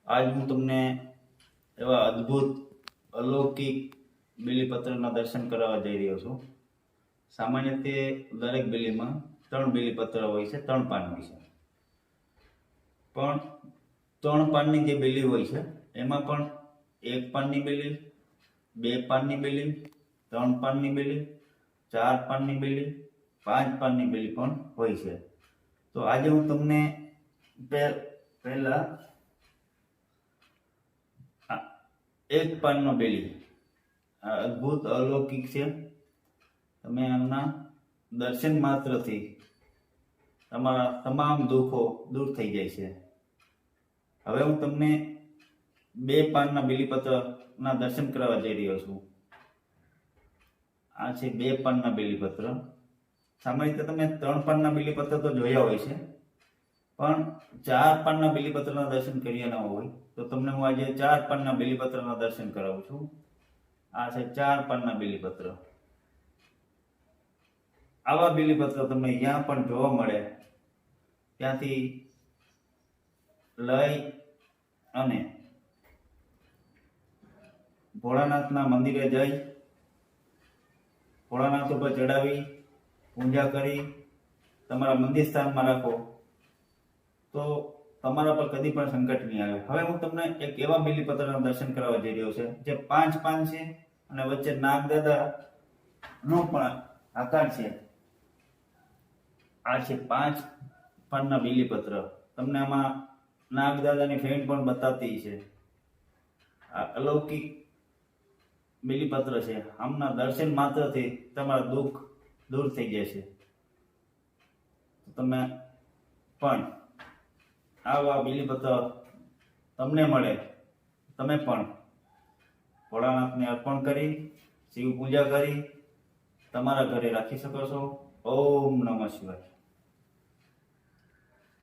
આજ હું તમને એવા અદ્ભુત અલૌકિક બીલીપત્રના દર્શન કરાવવા જઈ રહ્યો છું. સામાન્ય તે દરેક બીલીમાં 3 બીલીપત્ર હોય છે, 3 પાન હોય છે. પણ 3 પાનની જે બીલી હોય છે એમાં પણ 1 પાનની બીલી, 2 પાનની બીલી, 3 પાનની બીલી, 4 પાનની બીલી, 5 પાનની બીલી પણ હોય છે. તો આજે હું તમને પહેલા 1 પાનનો બીલી અદ્ભુત અલૌકિક છે. તમે આમના દર્શન માત્રથી તમારા તમામ દુઃખો દૂર થઈ જાય છે. હવે હું તમને 2 પાનના બીલીપત્રના દર્શન કરવા જઈ રહ્યો છું. આ છે 2 પાનના બીલીપત્ર. સામાન્ય રીતે તમે 3 પાનના બીલીપત્ર તો જોયા હોય છે, પણ 4 પાનના બીલીપત્રના દર્શન કર્યા ન હોય તો તમને હું આજે 4 પાનના બીલીપત્રના દર્શન કરાવું છું. આ છે 4 પાનના બીલીપત્ર. આવા બીલીપત્ર તમને જ્યાં પણ જોવા મળે ત્યાંથી લઈ અને ભોળાનાથના મંદિરે જઈ ભોળાનાથ ઉપર ચડાવી પૂજા કરી તમારા મંદિર સ્થાનમાં રાખો તો તમારા પર કદી પણ સંકટ નહીં આવે. હવે હું તમને એક એવા બીલીપત્રના દર્શન કરાવવા જઈ રહ્યો છે જે 5 પાન છે અને વચ્ચે નાગદાદાનો પણ આકાર છે. આ છે 5 પાનના બીલીપત્ર. તમને આમાં નાગદાદાની ફેણ પણ બતાવતી છે. આ અલૌકિક બીલીપત્ર છે. આમના દર્શન માત્રથી તમારા દુઃખ દૂર થઈ જાય છે. તમે પણ આવા બીલીપત્ર તમને મળે તમે પણ ભોળાનાથને અર્પણ કરી શિવ પૂજા કરી તમારા ઘરે રાખી શકો છો. ઓમ નમઃ શિવાય.